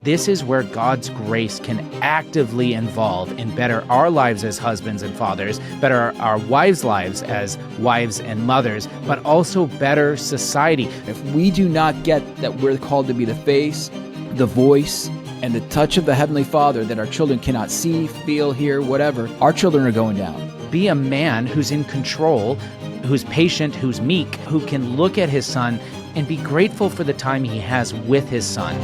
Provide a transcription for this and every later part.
This is where God's grace can actively involve and better our lives as husbands and fathers, better our wives' lives as wives and mothers, but also better society. If we do not get that we're called to be the face, the voice, and the touch of the Heavenly Father that our children cannot see, feel, hear, whatever, our children are going down. Be a man who's in control, who's patient, who's meek, who can look at his son and be grateful for the time he has with his son.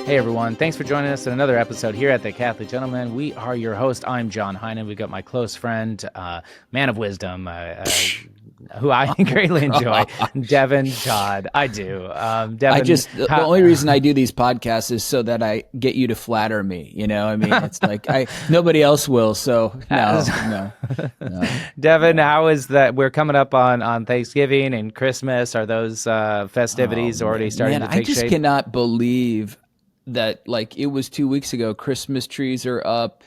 Hey everyone, thanks for joining us in another episode here at The Catholic Gentleman. We are your host. I'm John Heinen. We've got my close friend, man of wisdom, who I greatly enjoy, Devin Schadt. I do. Devin, the only reason I do these podcasts is so that I get you to flatter me. You know, I mean, it's like nobody else will. So no. Devin, how is that? We're coming up on Thanksgiving and Christmas. Are those festivities already starting to take shape? I just cannot believe that, like, it was 2 weeks ago. Christmas trees are up.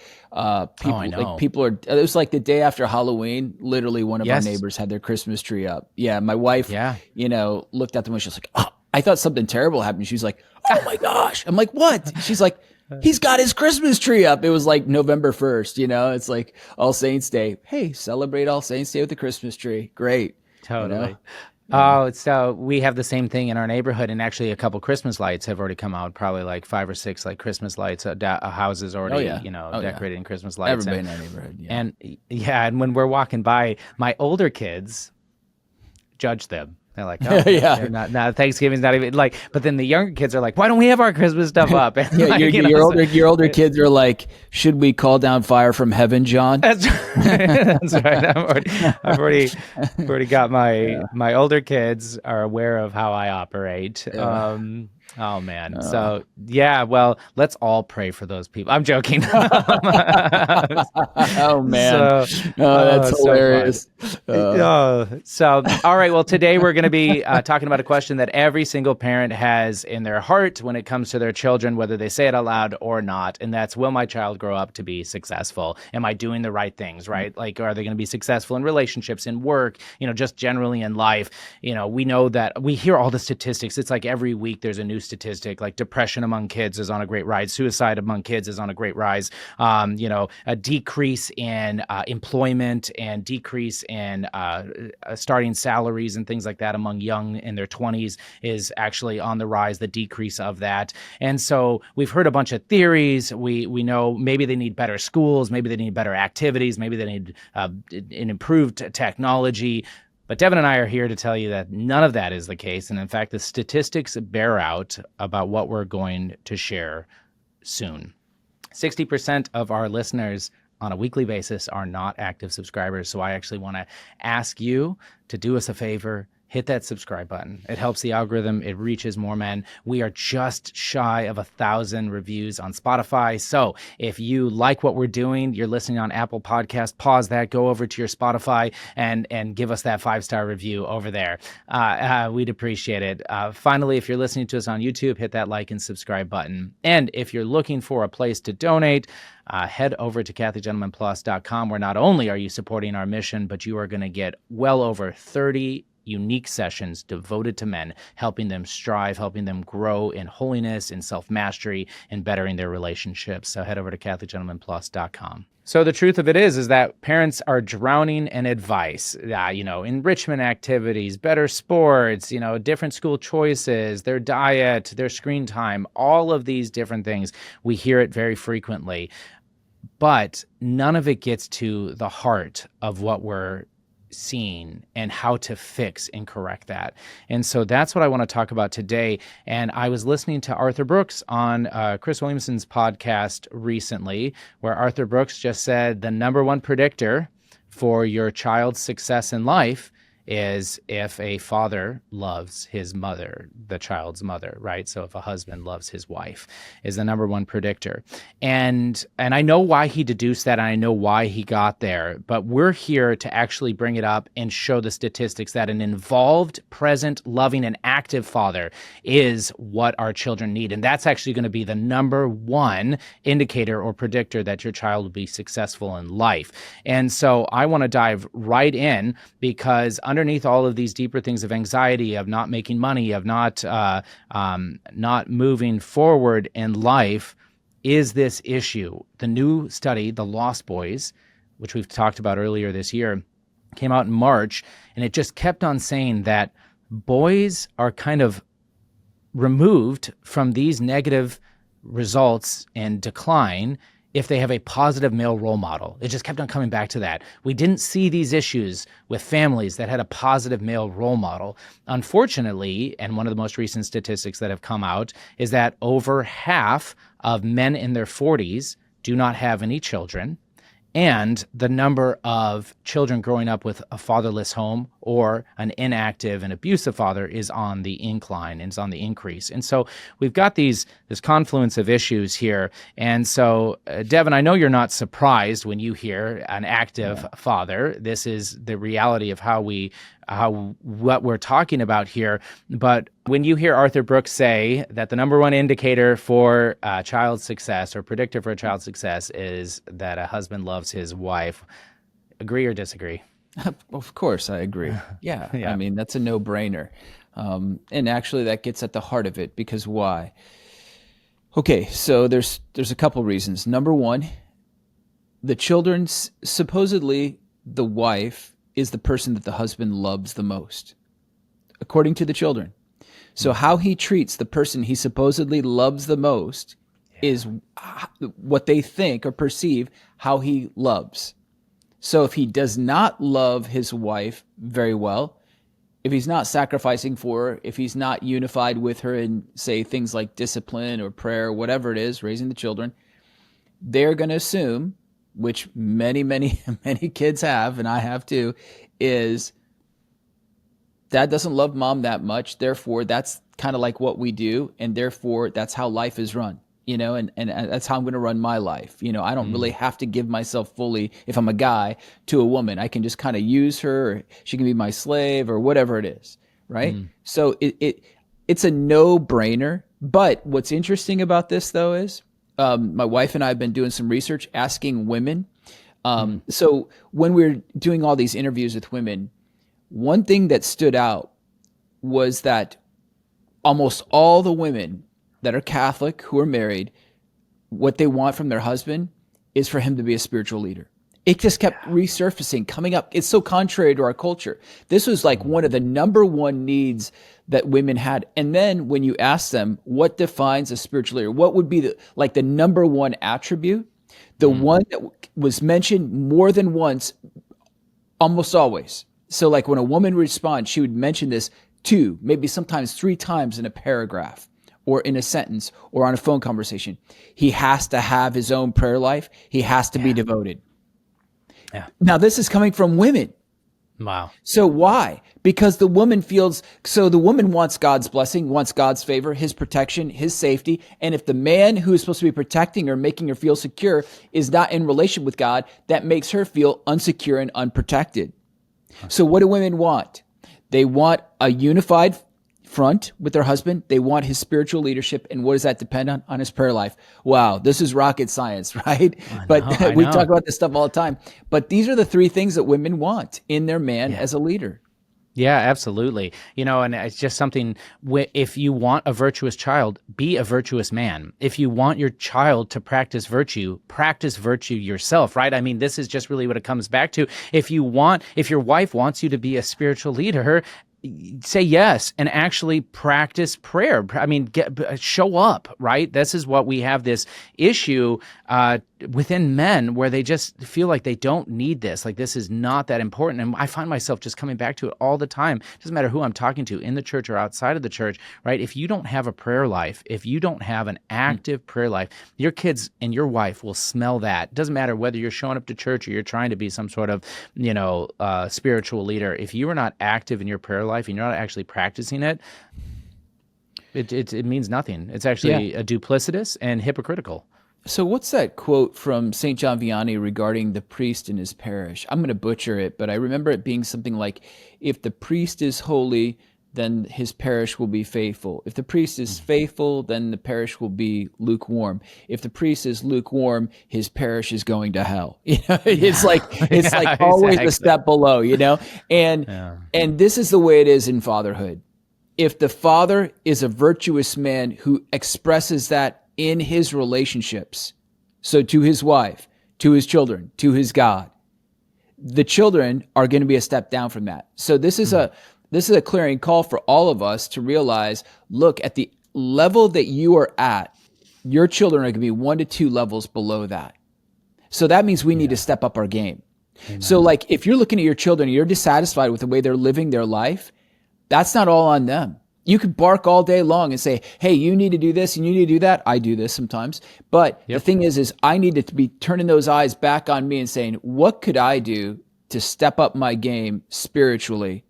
People, I know. Like, people are. It was like the day after Halloween. Literally, one of our neighbors had their Christmas tree up. Yeah, my wife. Looked at them and she was like, "Oh, I thought something terrible happened." She was like, "Oh my gosh!" I'm like, "What?" She's like, "He's got his Christmas tree up." It was like November 1st. You know, it's like All Saints Day. Hey, celebrate All Saints Day with the Christmas tree. Great. Totally. You know? Oh, so we have the same thing in our neighborhood, and actually a couple Christmas lights have already come out, probably like 5 or 6 like Christmas lights, houses already, decorated in Christmas lights. Everybody in our neighborhood, And when we're walking by, my older kids judge them. They're like, oh, not Thanksgiving's not even like, but then the younger kids are like, why don't we have our Christmas stuff up? And your older kids are like, should we call down fire from heaven, John? That's right. That's right. I've already got my older kids are aware of how I operate. Yeah. Oh man. So well, let's all pray for those people. I'm joking. Oh man. That's hilarious. So all right. Well, today we're going to be talking about a question that every single parent has in their heart when it comes to their children, whether they say it out loud or not. And that's, will my child grow up to be successful? Am I doing the right things, right? Like, are they going to be successful in relationships, in work, just generally in life? We know that we hear all the statistics. It's like every week there's a new statistic, like depression among kids is on a great rise. Suicide among kids is on a great rise. A decrease in employment and decrease in starting salaries and things like that among young in their 20s is actually on the rise, the decrease of that. And so we've heard a bunch of theories. We know maybe they need better schools, maybe they need better activities, maybe they need an improved technology. But Devin and I are here to tell you that none of that is the case. And in fact, the statistics bear out about what we're going to share soon. 60% of our listeners on a weekly basis are not active subscribers. So I actually want to ask you to do us a favor. Hit that subscribe button. It helps the algorithm. It reaches more men. We are just shy of 1,000 reviews on Spotify. So if you like what we're doing, you're listening on Apple Podcast, pause that, go over to your Spotify and give us that 5-star review over there. We'd appreciate it. Finally, if you're listening to us on YouTube, hit that like and subscribe button. And if you're looking for a place to donate, head over to CatholicGentlemanPlus.com, where not only are you supporting our mission, but you are going to get well over 30 unique sessions devoted to men, helping them strive, helping them grow in holiness, in self-mastery, and bettering their relationships. So head over to CatholicGentlemanPlus.com. So the truth of it is that parents are drowning in advice, enrichment activities, better sports, different school choices, their diet, their screen time, all of these different things. We hear it very frequently, but none of it gets to the heart of what we're seeing and how to fix and correct that. And so that's what I want to talk about today. And I was listening to Arthur Brooks on Chris Williamson's podcast recently, where Arthur Brooks just said the number one predictor for your child's success in life is if a father loves his mother, the child's mother, right? So if a husband loves his wife is the number one predictor. And I know why he deduced that, and I know why he got there, but we're here to actually bring it up and show the statistics that an involved, present, loving, and active father is what our children need. And that's actually going to be the number one indicator or predictor that your child will be successful in life. And so I want to dive right in because underneath all of these deeper things of anxiety, of not making money, of not moving forward in life, is this issue. The new study, The Lost Boys, which we've talked about earlier this year, came out in March, and it just kept on saying that boys are kind of removed from these negative results and decline if they have a positive male role model. It just kept on coming back to that. We didn't see these issues with families that had a positive male role model. Unfortunately, and one of the most recent statistics that have come out is that over half of men in their 40s do not have any children. And the number of children growing up with a fatherless home or an inactive and abusive father is on the incline, and is on the increase. And so we've got this confluence of issues here. And so, Devin, I know you're not surprised when you hear an active father. This is the reality of what we're talking about here. But when you hear Arthur Brooks say that the number one indicator for child success, or predictor for a child's success, is that a husband loves his wife, agree or disagree? Of course, I agree. Yeah. I mean, that's a no-brainer. And actually, that gets at the heart of it, because why? Okay, so there's a couple reasons. Number one, the children, supposedly the wife is the person that the husband loves the most, according to the children. So how he treats the person he supposedly loves the most is what they think or perceive how he loves. So if he does not love his wife very well, if he's not sacrificing for her, if he's not unified with her in, say, things like discipline or prayer, whatever it is, raising the children, they're going to assume, which many, many, many kids have, and I have too, is dad doesn't love mom that much. Therefore, that's kind of like what we do. And therefore, that's how life is run, and that's how I'm going to run my life. I don't really have to give myself fully, if I'm a guy, to a woman. I can just kind of use her, or she can be my slave, or whatever it is. Right. So it's a no-brainer. But what's interesting about this, though, is my wife and I have been doing some research asking women. So when we're doing all these interviews with women, one thing that stood out was that almost all the women that are Catholic who are married, what they want from their husband is for him to be a spiritual leader. It just kept resurfacing, coming up. It's so contrary to our culture. This was like one of the number one needs that women had. And then when you ask them what defines a spiritual leader, what would be the number one attribute, the one that was mentioned more than once, almost always. So like when a woman would respond, she would mention this 2, maybe sometimes 3 times in a paragraph, or in a sentence, or on a phone conversation. He has to have his own prayer life. He has to be devoted. Yeah. Now, this is coming from women. Wow. So why? Because the woman wants God's blessing, wants God's favor, his protection, his safety. And if the man who is supposed to be protecting her, making her feel secure, is not in relation with God, that makes her feel unsecure and unprotected. So what do women want? They want a unified front with their husband. They want his spiritual leadership. And what does that depend on? On his prayer life. Wow, this is rocket science, right? But we talk about this stuff all the time. But these are the 3 things that women want in their man as a leader. Yeah, absolutely. And it's just something, if you want a virtuous child, be a virtuous man. If you want your child to practice virtue yourself, right? I mean, this is just really what it comes back to. If your wife wants you to be a spiritual leader, say yes and actually practice prayer. I mean, show up, right? This is what we have this issue within men where they just feel like they don't need this. Like this is not that important. And I find myself just coming back to it all the time. It doesn't matter who I'm talking to in the church or outside of the church, right? If you don't have a prayer life, if you don't have an active prayer life, your kids and your wife will smell that. It doesn't matter whether you're showing up to church or you're trying to be some sort of, spiritual leader. If you are not active in your prayer life and you're not actually practicing it, it means nothing. It's actually duplicitous and hypocritical. So what's that quote from St. John Vianney regarding the priest in his parish? I'm going to butcher it, but I remember it being something like, if the priest is holy, then his parish will be faithful. If the priest is faithful, then the parish will be lukewarm. If the priest is lukewarm, his parish is going to hell. It's like always a step below, and this is the way it is in fatherhood. If the father is a virtuous man who expresses that in his relationships, so to his wife, to his children, to his God, the children are going to be a step down from that. So this is a clearing call for all of us to realize, look, at the level that you are at, your children are going to be 1 to 2 levels below that. So that means we need to step up our game. Amen. So like, if you're looking at your children and you're dissatisfied with the way they're living their life, that's not all on them. You could bark all day long and say, hey, you need to do this and you need to do that. I do this sometimes. But the thing is I needed to be turning those eyes back on me and saying, what could I do to step up my game spiritually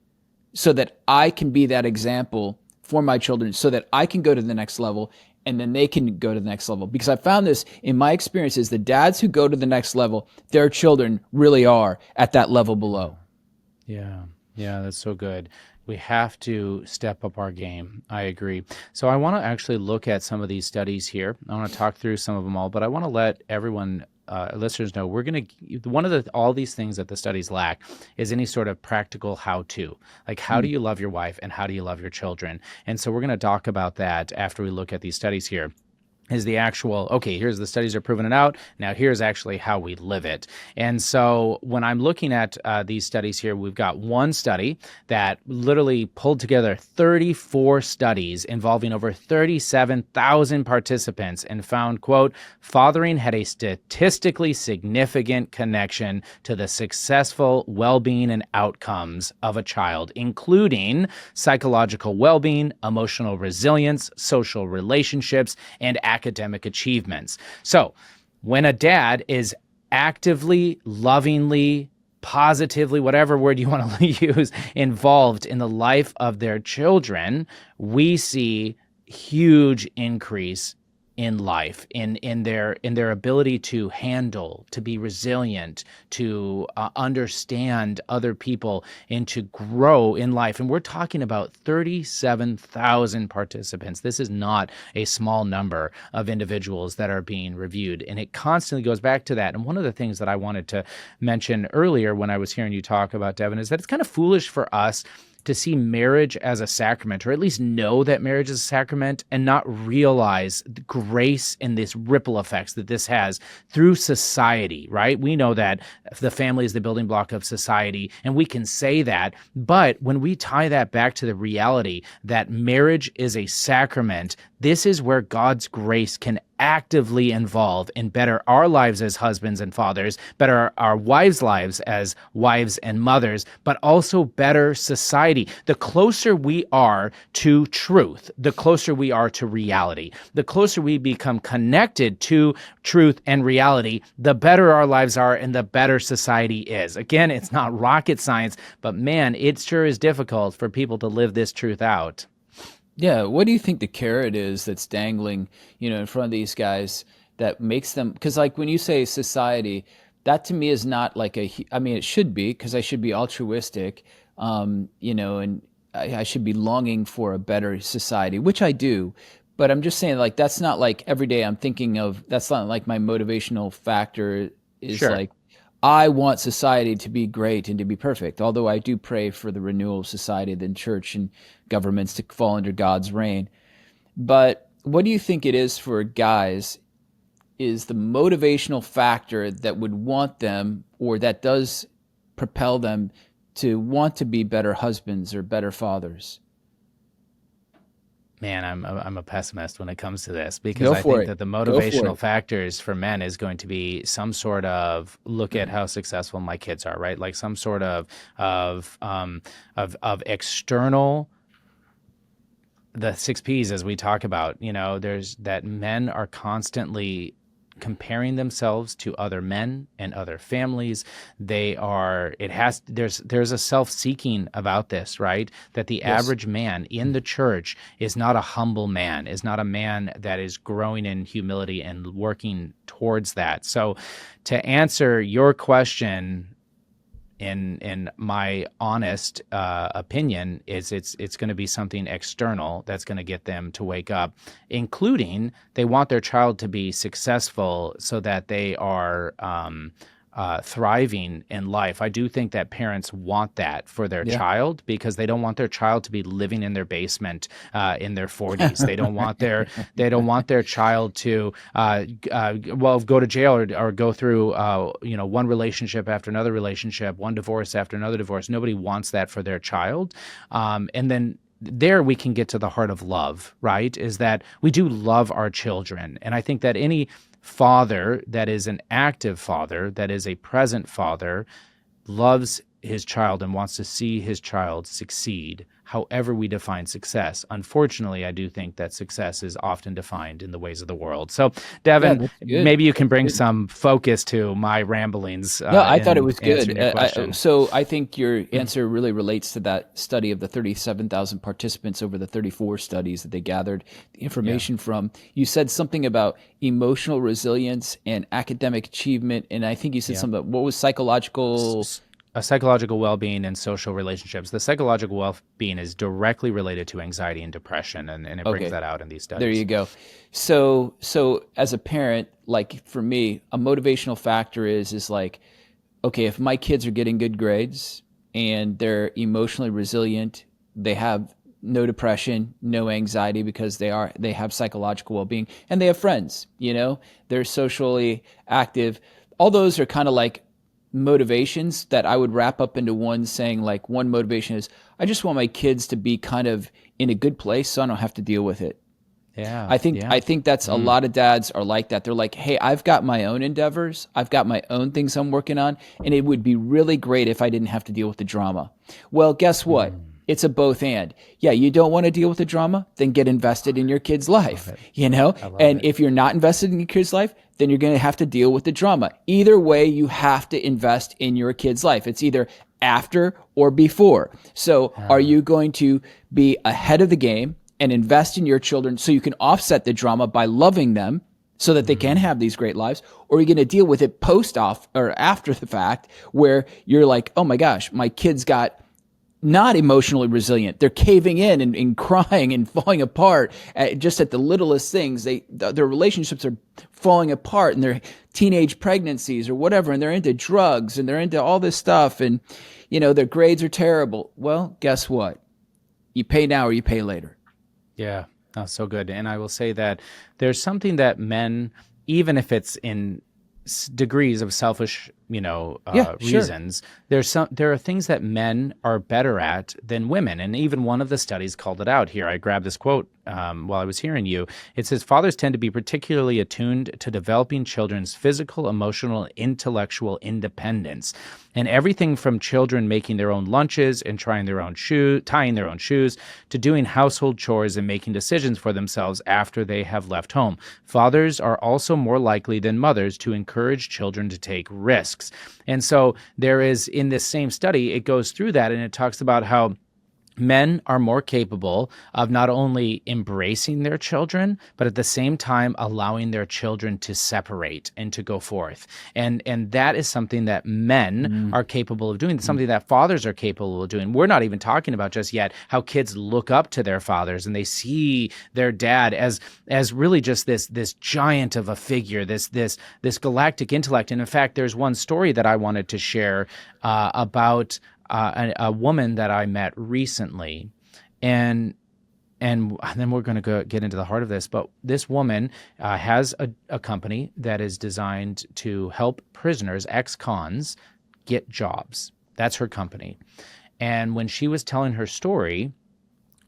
so that I can be that example for my children, so that I can go to the next level and then they can go to the next level? Because I found this in my experiences, the dads who go to the next level, their children really are at that level below. Yeah, that's so good. We have to step up our game. I agree. So I want to actually look at some of these studies here. I want to talk through some of them all, but I want to let everyone, listeners know, all these things that the studies lack is any sort of practical how-to. Like, how do you love your wife and how do you love your children? And so we're going to talk about that after we look at these studies here. Is the actual, okay, here's the studies are proving it out. Now here's actually how we live it. And so when I'm looking at these studies here, we've got one study that literally pulled together 34 studies involving over 37,000 participants and found, quote, fathering had a statistically significant connection to the successful well-being and outcomes of a child, including psychological well-being, emotional resilience, social relationships, and academic achievements. So when a dad is actively, lovingly, positively, whatever word you want to use, involved in the life of their children, we see huge increase in life, in their ability to handle, to be resilient, to understand other people, and to grow in life. And we're talking about 37,000 participants. This is not a small number of individuals that are being reviewed, and it constantly goes back to that. And one of the things that I wanted to mention earlier when I was hearing you talk about, Devin, is that it's kind of foolish for us to see marriage as a sacrament, or at least know that marriage is a sacrament, and not realize the grace and this ripple effects that this has through society, right? We know that the family is the building block of society, and we can say that, but when we tie that back to the reality that marriage is a sacrament, this is where God's grace can actively involve and better our lives as husbands and fathers, better our wives' lives as wives and mothers, but also better society. The closer we are to truth, the closer we are to reality, the closer we become connected to truth and reality, the better our lives are and the better society is. Again, it's not rocket science, but man, it sure is difficult for people to live this truth out. Yeah, what do you think the carrot is that's dangling, in front of these guys that makes them? Because like when you say society, that to me is not like it should be, because I should be altruistic, and I should be longing for a better society, which I do. But I'm just saying, like, that's not like every day I'm thinking of, that's not like my motivational factor is Sure. Like, I want society to be great and to be perfect, although I do pray for the renewal of society, then church and governments to fall under God's reign. But what do you think it is for guys is the motivational factor that would want them, or that does propel them to want to be better husbands or better fathers? Man, I'm a pessimist when it comes to this, because I think that the motivational factors for men is going to be some sort of look at how successful my kids are, right? Like some sort of external, the 6 Ps as we talk about. There's that men are constantly comparing themselves to other men and other families. There's a self-seeking about this, right? That the average man in the church is not a humble man, is not a man that is growing in humility and working towards that. So to answer your question, in my honest opinion, is it's going to be something external that's going to get them to wake up, including they want their child to be successful so that they are thriving in life. I do think that parents want that for their child, because they don't want their child to be living in their basement in their 40s. They don't want their child to go to jail or go through one relationship after another relationship, one divorce after another divorce. Nobody wants that for their child. And then there we can get to the heart of love, right? Is that we do love our children. And I think that any father that is an active father, that is a present father, loves his child and wants to see his child succeed, however we define success. Unfortunately, I do think that success is often defined in the ways of the world. So, Devin, maybe you can bring some focus to my ramblings. No, I thought it was good. So I think your answer really relates to that study of the 37,000 participants over the 34 studies that they gathered the information from. You said something about emotional resilience and academic achievement, and I think you said something about, what was psychological well-being and social relationships. The psychological well-being is directly related to anxiety and depression, and it brings that out in these studies. There you go. So as a parent, like for me, a motivational factor is like, okay, if my kids are getting good grades and they're emotionally resilient, they have no depression, no anxiety, because they have psychological well-being, and they have friends, they're socially active. All those are kind of like motivations that I would wrap up into one, saying like, one motivation is, I just want my kids to be kind of in a good place so I don't have to deal with it. Yeah. I think that's a lot of dads are like that. They're like, hey, I've got my own endeavors. I've got my own things I'm working on, and it would be really great if I didn't have to deal with the drama. Well, guess what? It's a both and. Yeah, you don't want to deal with the drama, then get invested in your kid's life, And if you're not invested in your kid's life, then you're going to have to deal with the drama. Either way, you have to invest in your kid's life. It's either after or before. So are you going to be ahead of the game and invest in your children so you can offset the drama by loving them so that they can have these great lives? Or are you going to deal with it post-off or after the fact, where you're like, oh my gosh, my kids got not emotionally resilient. They're caving in and crying and falling apart just at the littlest things. Their relationships are falling apart, and their teenage pregnancies or whatever, and they're into drugs and they're into all this stuff, and their grades are terrible. Well, guess what? You pay now or you pay later. Yeah, so good. And I will say that there's something that men, even if it's in degrees of selfish, reasons, there are things that men are better at than women. And even one of the studies called it out here. I grabbed this quote while I was hearing you. It says, fathers tend to be particularly attuned to developing children's physical, emotional, and intellectual independence. And everything from children making their own lunches and tying their own shoes, to doing household chores and making decisions for themselves after they have left home. Fathers are also more likely than mothers to encourage children to take risks. And so there is, in this same study, it goes through that, and it talks about how men are more capable of not only embracing their children, but at the same time allowing their children to separate and to go forth. And that is something that men are capable of doing, something that fathers are capable of doing. We're not even talking about just yet how kids look up to their fathers and they see their dad as really just this giant of a figure, this galactic intellect. And in fact, there's one story that I wanted to share about a woman that I met recently, and then we're going to get into the heart of this. But this woman has a company that is designed to help prisoners, ex-cons, get jobs. That's her company. And when she was telling her story,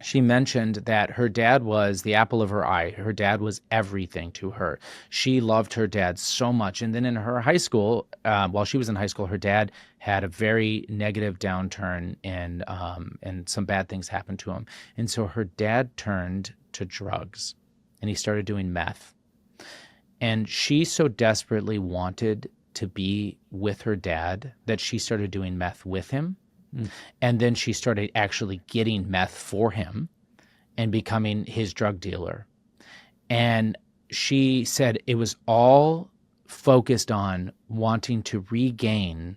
she mentioned that her dad was the apple of her eye. Her dad was everything to her. She loved her dad so much. And then in her high school, while she was in high school, her dad had a very negative downturn, and some bad things happened to him. And so her dad turned to drugs, and he started doing meth. And she so desperately wanted to be with her dad that she started doing meth with him. And then she started actually getting meth for him and becoming his drug dealer. And she said it was all focused on wanting to regain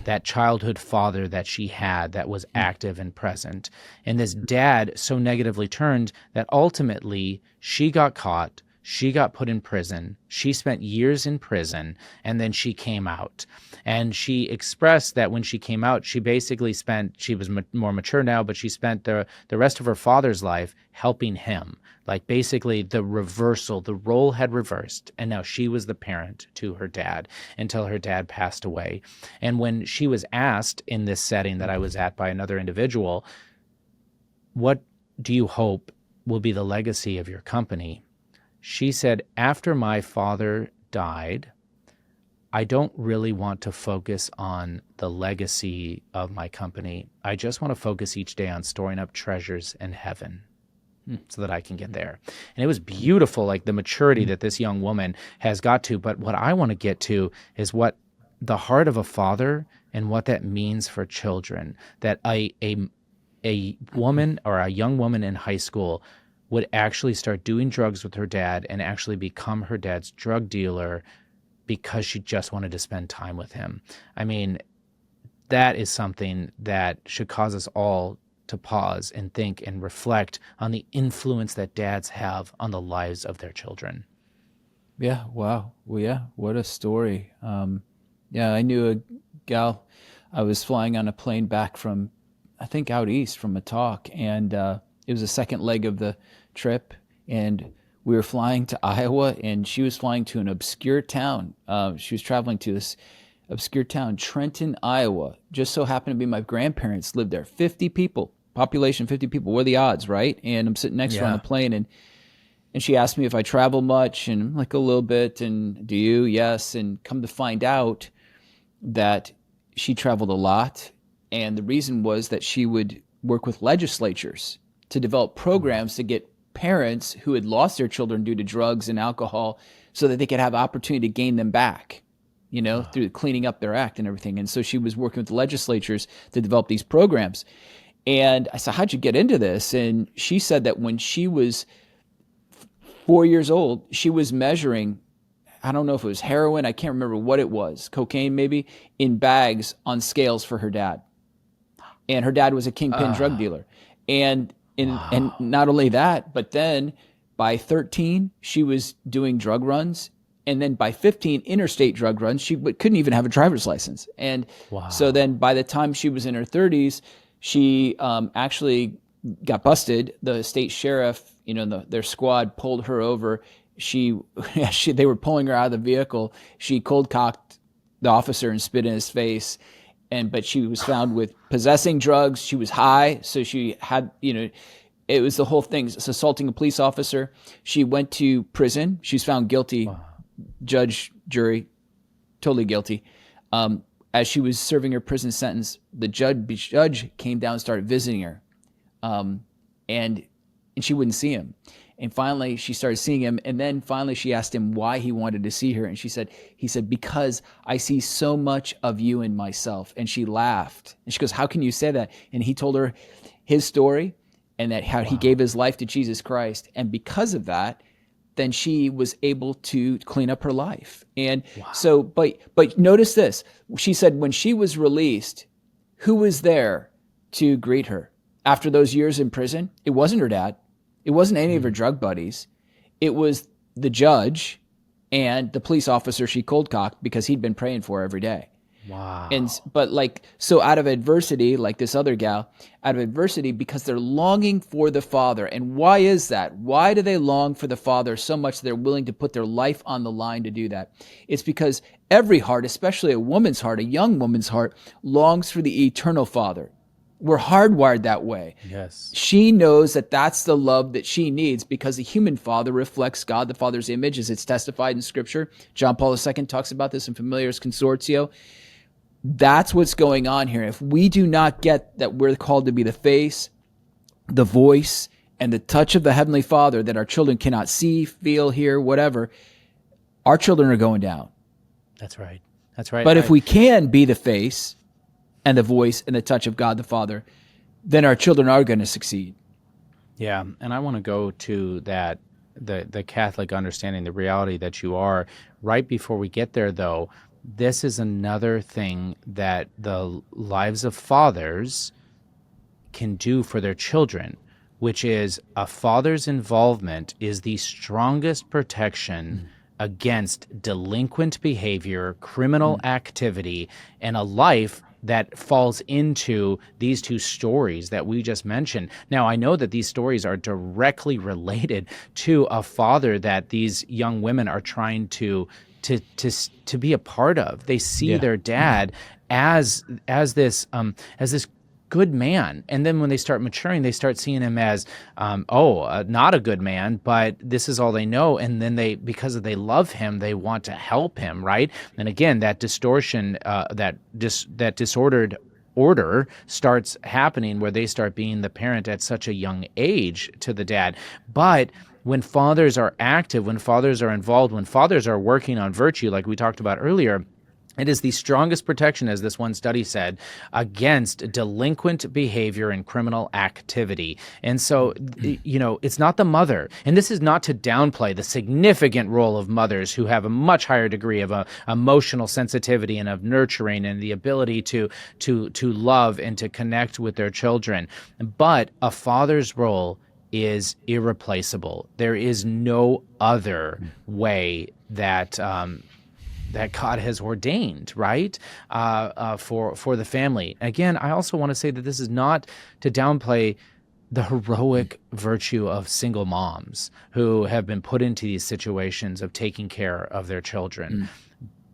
that childhood father that she had that was active and present. And this dad so negatively turned that ultimately she got caught. She got put in prison. She spent years in prison, and then she came out. And she expressed that when she came out, she basically spent, she was more mature now, but she spent the rest of her father's life helping him. Like basically the reversal, the role had reversed, and now she was the parent to her dad until her dad passed away. And when she was asked in this setting that I was at by another individual, what do you hope will be the legacy of your company? She said, after my father died, I don't really want to focus on the legacy of my company. I just want to focus each day on storing up treasures in heaven so that I can get there. And it was beautiful, like the maturity that this young woman has got to. But what I want to get to is what the heart of a father and what that means for children, that a woman or a young woman in high school would actually start doing drugs with her dad and actually become her dad's drug dealer because she just wanted to spend time with him. I mean, that is something that should cause us all to pause and think and reflect on the influence that dads have on the lives of their children. Yeah, wow. Well, yeah, what a story. Yeah, I knew a gal. I was flying on a plane back from, I think, out east from a talk, and it was the second leg of the trip, and we were flying to Iowa, and she was flying to an obscure town. She was traveling to this obscure town, Trenton, Iowa. Just so happened to be my grandparents lived there. 50 people, population 50 people. What are the odds, right? And I'm sitting next to her on the plane, and she asked me if I travel much, and I'm like, a little bit. And do you? Yes. And come to find out that she traveled a lot, and the reason was that she would work with legislatures to develop programs to get parents who had lost their children due to drugs and alcohol so that they could have opportunity to gain them back, you know, through cleaning up their act and everything. And so she was working with the legislatures to develop these programs. And I said, how'd you get into this? And she said that when she was 4 years old, she was measuring, I don't know if it was heroin, I can't remember what it was, cocaine maybe, in bags on scales for her dad. And her dad was a kingpin drug dealer. And not only that, but then by 13, she was doing drug runs. And then by 15, interstate drug runs. She couldn't even have a driver's license. And so then by the time she was in her 30s, she actually got busted. The state sheriff, you know, their squad pulled her over. They were pulling her out of the vehicle. She cold cocked the officer and spit in his face. But she was found with possessing drugs. She was high, so she had, you know, it was the whole thing. It's assaulting a police officer. She went to prison. She was found guilty. Judge, jury, totally guilty. As she was serving her prison sentence, the judge came down and started visiting her, and she wouldn't see him. And finally, she started seeing him. And then finally, she asked him why he wanted to see her. And he said, because I see so much of you in myself. And she laughed. And she goes, how can you say that? And he told her his story and that how he gave his life to Jesus Christ. And because of that, then she was able to clean up her life. And so, but notice this. She said when she was released, who was there to greet her? After those years in prison, it wasn't her dad. It wasn't any of her drug buddies. It was the judge and the police officer she cold cocked because he'd been praying for her every day. Wow. But like, so out of adversity, like this other gal, out of adversity, because they're longing for the Father. And why is that? Why do they long for the Father so much that they're willing to put their life on the line to do that? It's because every heart, especially a woman's heart, a young woman's heart, longs for the eternal Father. We're hardwired that way. Yes. She knows that that's the love that she needs because the human father reflects God the Father's image as it's testified in Scripture. John Paul II talks about this in Familiaris Consortio. That's what's going on here. If we do not get that we're called to be the face, the voice, and the touch of the Heavenly Father that our children cannot see, feel, hear, whatever, our children are going down. That's right. That's right. But if we can be the face and the voice and the touch of God the Father, then our children are going to succeed. Yeah, and I want to go to that, the Catholic understanding, the reality that you are. Right before we get there, though, this is another thing that the lives of fathers can do for their children, which is a father's involvement is the strongest protection against delinquent behavior, criminal activity, and a life that falls into these two stories that we just mentioned. Now, I know that these stories are directly related to a father that these young women are trying to be a part of. They see their dad as this good man, and then when they start maturing, they start seeing him as not a good man, but this is all they know. And then because they love him, they want to help him, right? And again, that distortion, that disordered order starts happening, where they start being the parent at such a young age to the dad. But when fathers are active, when fathers are involved, when fathers are working on virtue, like we talked about earlier, it is the strongest protection, as this one study said, against delinquent behavior and criminal activity. And so, it's not the mother. And this is not to downplay the significant role of mothers, who have a much higher degree of emotional sensitivity and of nurturing and the ability to love and to connect with their children. But a father's role is irreplaceable. There is no other way that God has ordained, right, for the family. Again, I also want to say that this is not to downplay the heroic virtue of single moms who have been put into these situations of taking care of their children.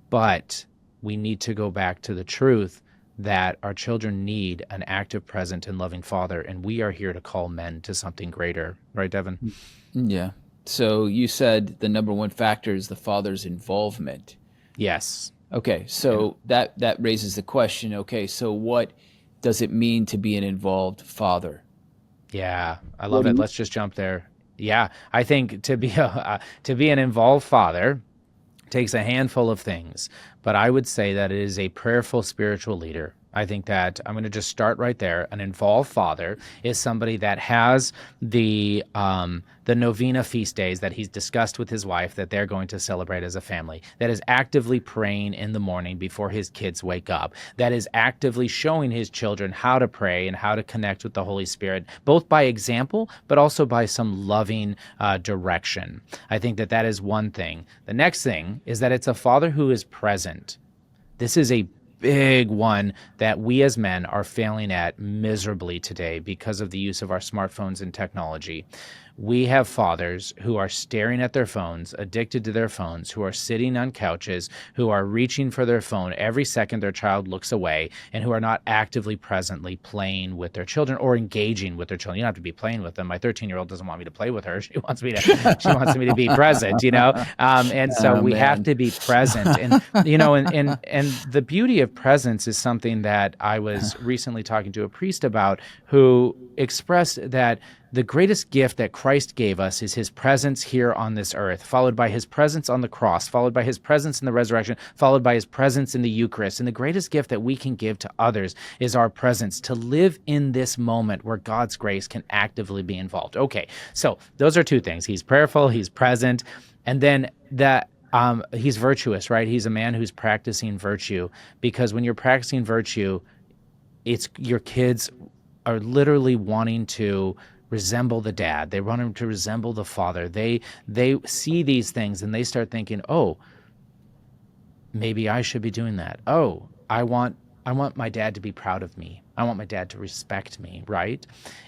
But we need to go back to the truth that our children need an active, present, and loving father, and we are here to call men to something greater. Right, Devin? Yeah. So you said the number one factor is the father's involvement. Yes. Okay, so that raises the question, okay, so what does it mean to be an involved father? Yeah, I love it. Let's just jump there. Yeah, I think to be an involved father takes a handful of things, but I would say that it is a prayerful spiritual leader. I think that I'm going to just start right there. An involved father is somebody that has the novena feast days that he's discussed with his wife that they're going to celebrate as a family, that is actively praying in the morning before his kids wake up, that is actively showing his children how to pray and how to connect with the Holy Spirit, both by example, but also by some loving direction. I think that is one thing. The next thing is that it's a father who is present. This is a big one that we as men are failing at miserably today because of the use of our smartphones and technology. We have fathers who are staring at their phones, addicted to their phones, who are sitting on couches, who are reaching for their phone every second their child looks away, and who are not actively, presently playing with their children or engaging with their children. You don't have to be playing with them. My 13-year-old doesn't want me to play with her. She wants me to be present, And so we have to be present. And, and the beauty of presence is something that I was recently talking to a priest about, who expressed that the greatest gift that Christ gave us is his presence here on this earth, followed by his presence on the cross, followed by his presence in the resurrection, followed by his presence in the Eucharist. And the greatest gift that we can give to others is our presence, to live in this moment where God's grace can actively be involved. Okay, so those are two things. He's prayerful, he's present, and then he's virtuous, right? He's a man who's practicing virtue, because when you're practicing virtue, it's your kids are literally wanting to resemble the dad. They want him to resemble the father. They see these things and they start thinking, oh, maybe I should be doing that. Oh, I want my dad to be proud of me. I want my dad to respect me, right?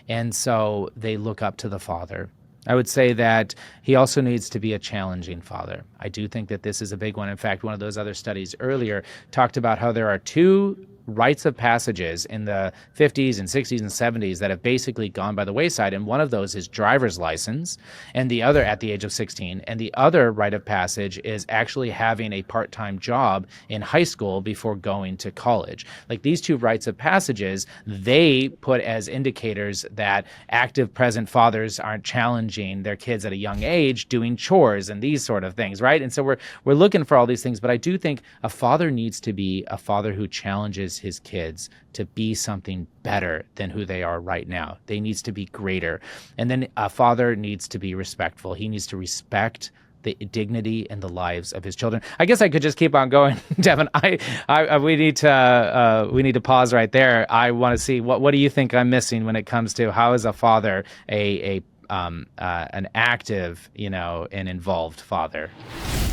And so they look up to the father. I would say that he also needs to be a challenging father. I do think that this is a big one. In fact, one of those other studies earlier talked about how there are two rites of passages in the 50s and 60s and 70s that have basically gone by the wayside. And one of those is driver's license, and the other at the age of 16. And the other rite of passage is actually having a part-time job in high school before going to college. Like, these two rites of passages, they put as indicators that active present fathers aren't challenging their kids at a young age doing chores and these sort of things, right? And so we're looking for all these things, but I do think a father needs to be a father who challenges his kids to be something better than who they are right now. They needs to be greater. And then a father needs to be respectful. He needs to respect the dignity and the lives of his children. I guess I could just keep on going, Devin. We need to pause right there. I want to see what do you think I'm missing when it comes to how is a father an active, and involved father.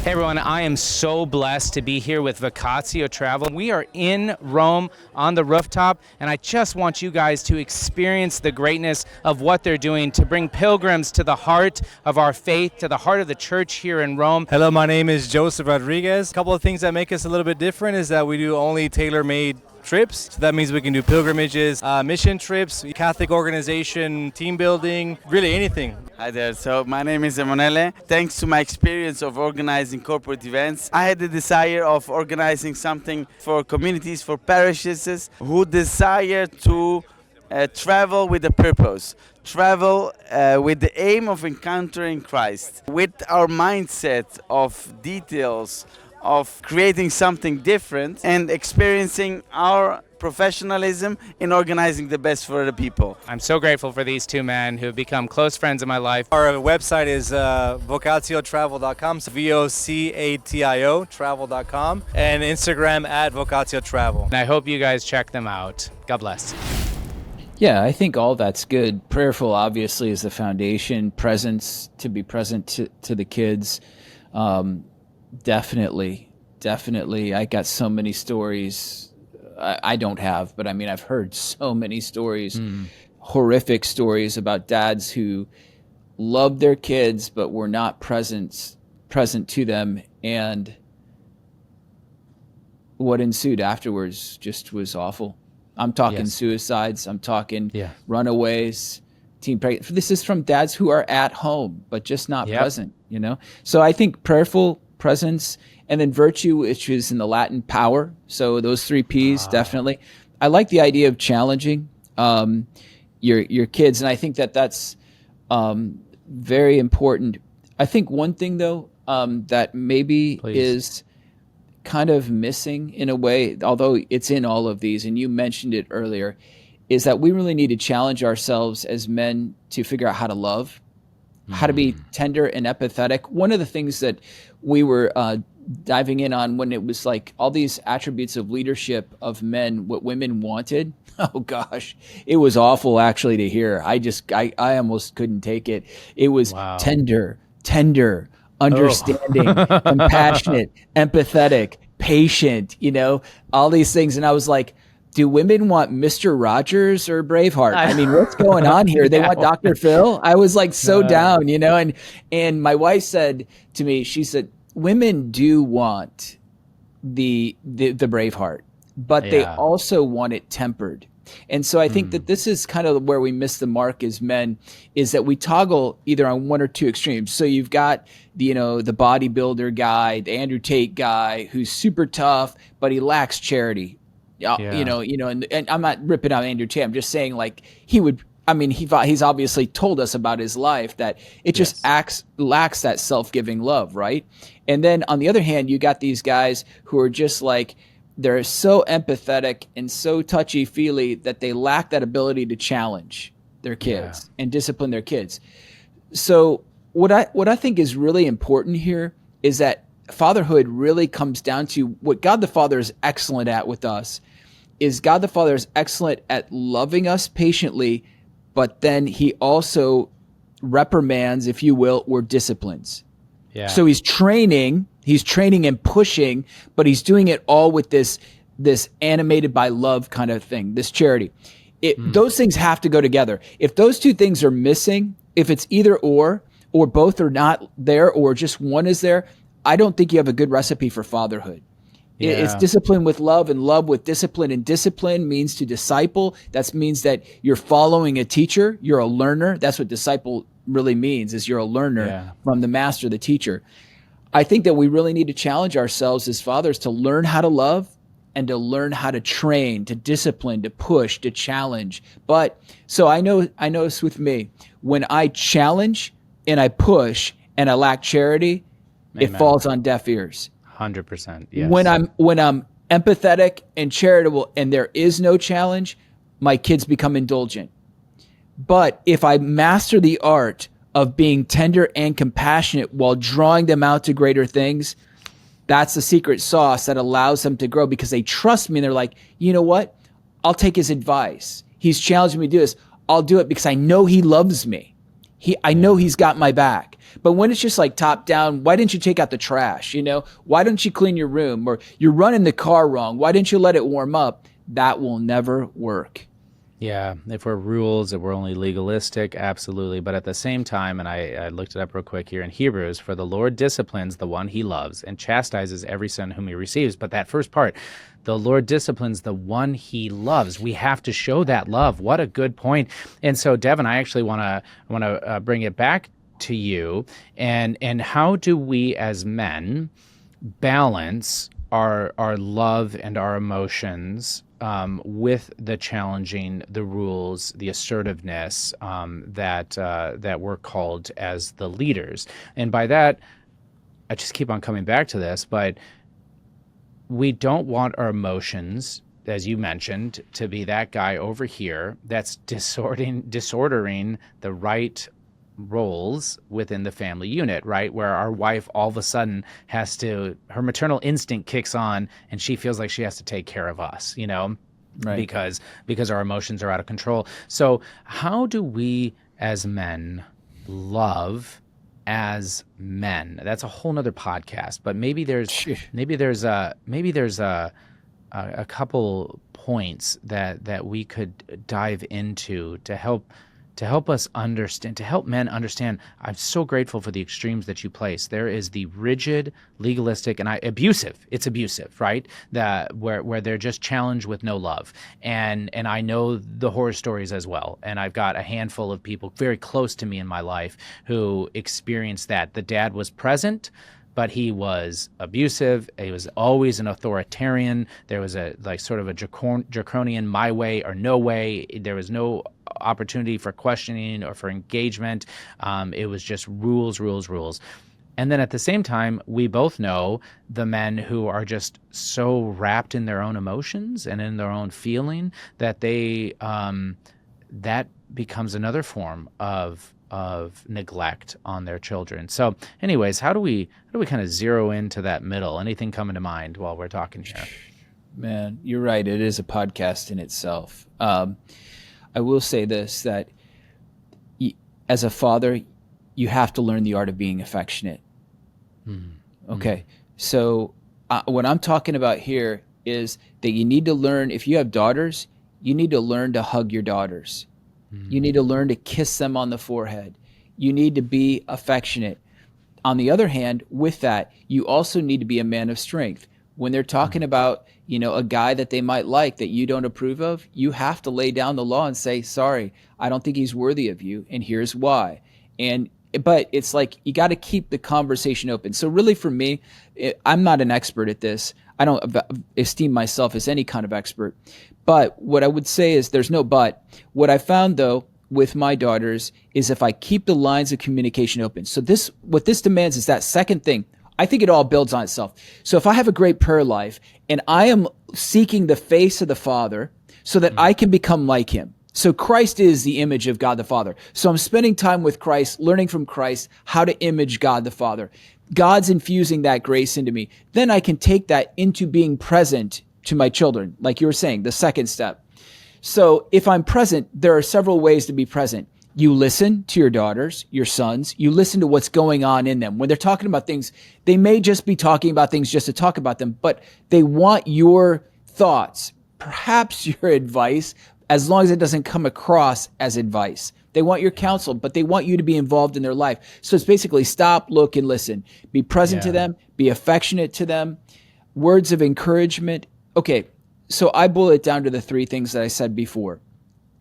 Hey everyone, I am so blessed to be here with Vocatio Travel. We are in Rome on the rooftop, and I just want you guys to experience the greatness of what they're doing to bring pilgrims to the heart of our faith, to the heart of the church here in Rome. Hello, my name is Joseph Rodriguez. A couple of things that make us a little bit different is that we do only tailor-made trips. So that means we can do pilgrimages, mission trips, Catholic organization, team building, really anything. Hi there. So my name is Emanuele. Thanks to my experience of organizing corporate events, I had the desire of organizing something for communities, for parishes who desire to travel with a purpose. Travel with the aim of encountering Christ. With our mindset of details, of creating something different and experiencing our professionalism in organizing the best for the people. I'm so grateful for these two men who have become close friends in my life. Our website is vocatiotravel.com, so VOCATIO travel.com, and Instagram at vocatiotravel. And I hope you guys check them out. God bless. Yeah, I think all that's good. Prayerful obviously is the foundation. Presence, to be present to the kids. Definitely. I got so many stories. I don't have, but I mean, I've heard so many stories, horrific stories about dads who loved their kids, but were not present to them. And what ensued afterwards just was awful. I'm talking suicides. I'm talking runaways, teen pregnant. This is from dads who are at home, but just not present, So I think prayerful, presence, and then virtue, which is in the Latin power. So those 3 P's, definitely. I like the idea of challenging your kids, and I think that's very important. I think one thing, though, that maybe is kind of missing in a way, although it's in all of these, and you mentioned it earlier, is that we really need to challenge ourselves as men to figure out how to love, how to be tender and empathetic. One of the things that we were diving in on when it was like all these attributes of leadership of men, what women wanted. Oh gosh, it was awful actually to hear. I almost couldn't take it. It was tender, understanding, compassionate, empathetic, patient, all these things. And I was like, do women want Mr. Rogers or Braveheart? I mean, what's going on here? They want Dr. Phil? I was like so down, and my wife said to me, she said, women do want the Braveheart, but they also want it tempered. And so I think that this is kind of where we miss the mark as men, is that we toggle either on one or two extremes. So you've got the bodybuilder guy, the Andrew Tate guy, who's super tough, but he lacks charity. And I'm not ripping out Andrew Tate. I'm just saying, like, he's obviously told us about his life that it just lacks that self-giving love, right? And then on the other hand, you got these guys who are just like, they're so empathetic and so touchy-feely that they lack that ability to challenge their kids and discipline their kids. So what I think is really important here is that fatherhood really comes down to what God the Father is excellent at with us. Is God the Father is excellent at loving us patiently, but then he also reprimands, if you will, or disciplines. Yeah. So he's training and pushing, but he's doing it all with this animated by love kind of thing, this charity. Those things have to go together. If those two things are missing, if it's either or both are not there, or just one is there, I don't think you have a good recipe for fatherhood. Yeah. It's discipline with love and love with discipline. And discipline means to disciple. That means that you're following a teacher. You're a learner. That's what disciple really means, is you're a learner from the master, the teacher. I think that we really need to challenge ourselves as fathers to learn how to love and to learn how to train, to discipline, to push, to challenge. But so I know it's with me. When I challenge and I push and I lack charity, it falls on deaf ears. 100%. Yes. When I'm empathetic and charitable and there is no challenge, my kids become indulgent. But if I master the art of being tender and compassionate while drawing them out to greater things, that's the secret sauce that allows them to grow, because they trust me and they're like, you know what? I'll take his advice. He's challenging me to do this. I'll do it because I know he loves me. I know he's got my back. But when it's just like top down, why didn't you take out the trash? You know, why don't you clean your room? Or you're running the car wrong. Why didn't you let it warm up? That will never work. Yeah, if we're rules, if we're only legalistic, absolutely. But at the same time, and I looked it up real quick here in Hebrews, for the Lord disciplines the one he loves and chastises every son whom he receives. But that first part, the Lord disciplines the one he loves. We have to show that love. What a good point. And so, Devin, I actually want to bring it back to you. And how do we as men balance our love and our emotions with the challenging, the rules, the assertiveness that we're called as the leaders? And by that, I just keep on coming back to this, but we don't want our emotions, as you mentioned, to be that guy over here that's disordering the right roles within the family unit, right? Where our wife all of a sudden her maternal instinct kicks on and she feels like she has to take care of us, you know, right? Because our emotions are out of control. So how do we as men love as men? That's a whole nother podcast, but maybe there's a couple points that we could dive into to help us understand, to help men understand. I'm so grateful for the extremes that you place. There is the rigid, legalistic, and abusive. It's abusive, right? Where they're just challenged with no love. And I know the horror stories as well. And I've got a handful of people very close to me in my life who experienced that. The dad was present, but he was abusive. He was always an authoritarian. There was a sort of a draconian my way or no way. There was no opportunity for questioning or for engagement. It was just rules, rules, rules. And then at the same time, we both know the men who are just so wrapped in their own emotions and in their own feeling that that becomes another form of neglect on their children. So anyways, how do we kind of zero into that middle? Anything coming to mind while we're talking here? Man, you're right. It is a podcast in itself. I will say this, that as a father, you have to learn the art of being affectionate. Mm-hmm. Okay. So what I'm talking about here is that you need to learn, if you have daughters, you need to learn to hug your daughters. You need to learn to kiss them on the forehead. You need to be affectionate. On the other hand, with that, you also need to be a man of strength. When they're talking about, a guy that they might like that you don't approve of, you have to lay down the law and say, sorry, I don't think he's worthy of you, and here's why. But it's like you got to keep the conversation open. So really for me, I'm not an expert at this. I don't esteem myself as any kind of expert. But what I would say is there's no but. What I found, though, with my daughters is if I keep the lines of communication open. So what this demands is that second thing. I think it all builds on itself. So if I have a great prayer life and I am seeking the face of the Father so that I can become like him. So Christ is the image of God the Father. So I'm spending time with Christ, learning from Christ how to image God the Father. God's infusing that grace into me. Then I can take that into being present to my children, like you were saying, the second step. So if I'm present, there are several ways to be present. You listen to your daughters, your sons. You listen to what's going on in them. When they're talking about things, they may just be talking about things just to talk about them, but they want your thoughts, perhaps your advice, as long as it doesn't come across as advice. They want your counsel, but they want you to be involved in their life. So it's basically stop, look, and listen. Be present to them. Be affectionate to them. Words of encouragement. Okay, so I boil it down to the three things that I said before.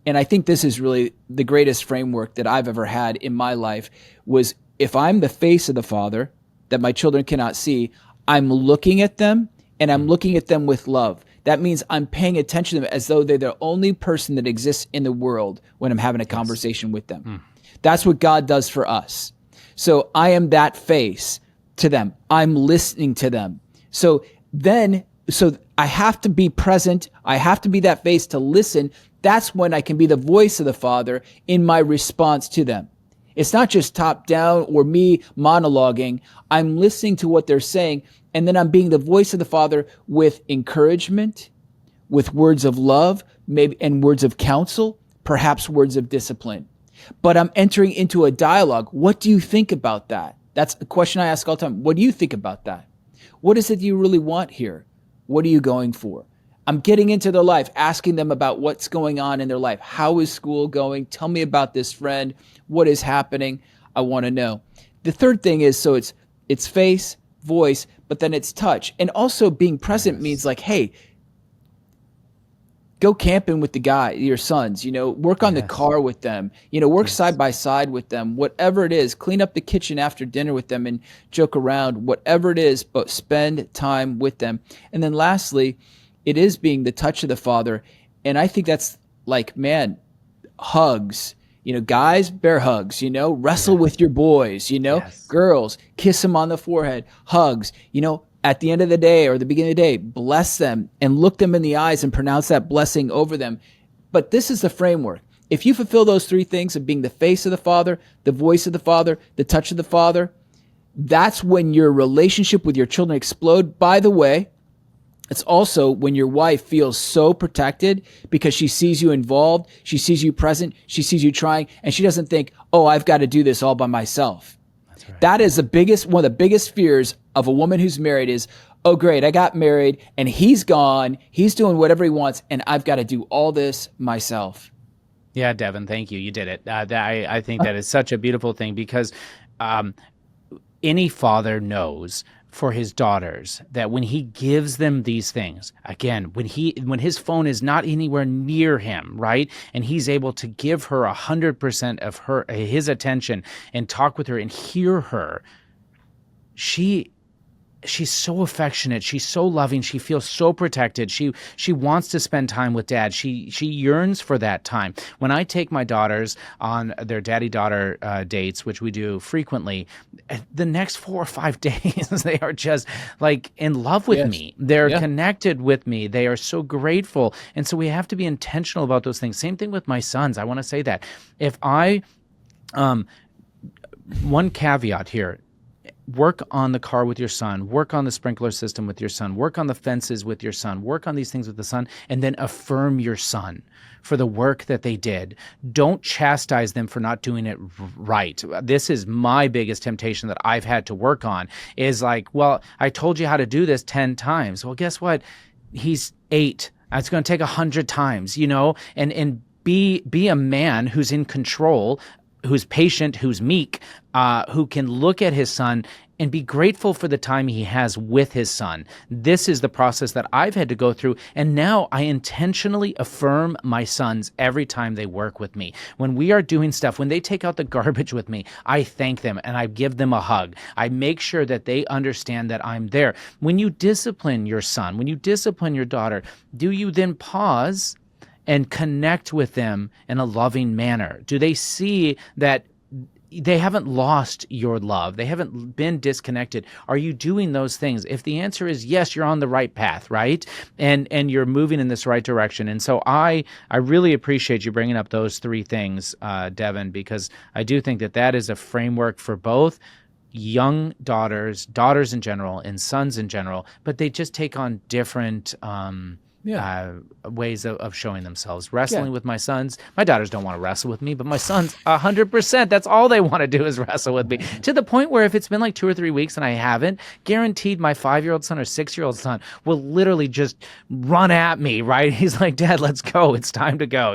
And I think this is really the greatest framework that I've ever had in my life was if I'm the face of the Father that my children cannot see, I'm looking at them and I'm looking at them with love. That means I'm paying attention to them as though they're the only person that exists in the world when I'm having a conversation with them. That's what God does for us. So I am that face to them. I'm listening to them. So I have to be present. I have to be that face to listen. That's when I can be the voice of the Father in my response to them. It's not just top down or me monologuing. I'm listening to what they're saying, and then I'm being the voice of the Father with encouragement, with words of love, maybe, and words of counsel, perhaps words of discipline. But I'm entering into a dialogue. What do you think about that? That's a question I ask all the time. What do you think about that? What is it you really want here? What are you going for? I'm getting into their life, asking them about what's going on in their life. How is school going? Tell me about this friend. What is happening? I want to know. The third thing is, so it's face, voice, but then it's touch. And also being present means like, hey, go camping with your sons, work on the car with them, work side by side with them, whatever it is, clean up the kitchen after dinner with them and joke around, whatever it is, but spend time with them. And then lastly, it is being the touch of the Father. And I think that's like, man, hugs, guys, bear hugs, wrestle with your boys, girls, kiss them on the forehead, hugs, at the end of the day or the beginning of the day, bless them and look them in the eyes and pronounce that blessing over them. But this is the framework. If you fulfill those three things of being the face of the Father, the voice of the Father, the touch of the Father, that's when your relationship with your children explode. By the way, it's also when your wife feels so protected because she sees you involved, she sees you present, she sees you trying, and she doesn't think, oh, I've got to do this all by myself. That's right. That is one of the biggest fears of a woman who's married is, oh, great, I got married and he's gone, he's doing whatever he wants, and I've got to do all this myself. Yeah, Devin, thank you. You did it. I think that is such a beautiful thing because any father knows for his daughters that when he gives them these things, again, when his phone is not anywhere near him, right, and he's able to give her 100% of his attention and talk with her and hear her, she's so affectionate. She's so loving. She feels so protected. She wants to spend time with dad. She yearns for that time. When I take my daughters on their daddy-daughter dates, which we do frequently, the next 4 or 5 days, they are just like in love with me. They're connected with me. They are so grateful. And so we have to be intentional about those things. Same thing with my sons. I want to say that. If one caveat here, work on the car with your son, work on the sprinkler system with your son, work on the fences with your son, work on these things with the son, and then affirm your son for the work that they did. Don't chastise them for not doing it right. This is my biggest temptation that I've had to work on is like, well, I told you how to do this 10 times. Well, guess what? He's 8. It's going to take 100 times, and be a man who's in control, who's patient, who's meek, who can look at his son and be grateful for the time he has with his son. This is the process that I've had to go through, and now I intentionally affirm my sons every time they work with me. When we are doing stuff, when they take out the garbage with me, I thank them and I give them a hug. I make sure that they understand that I'm there. When you discipline your son, when you discipline your daughter, do you then pause and connect with them in a loving manner? Do they see that they haven't lost your love? They haven't been disconnected. Are you doing those things? If the answer is yes, you're on the right path, right? And you're moving in this right direction. And so I really appreciate you bringing up those 3 things, Devin, because I do think that is a framework for both young daughters in general, and sons in general, but they just take on different ways of showing themselves. Wrestling with my sons. My daughters don't want to wrestle with me, but my sons, 100%, that's all they want to do is wrestle with me. To the point where if it's been like 2 or 3 weeks and I haven't, guaranteed my 5-year-old son or 6-year-old son will literally just run at me, right? He's like, Dad, let's go. It's time to go,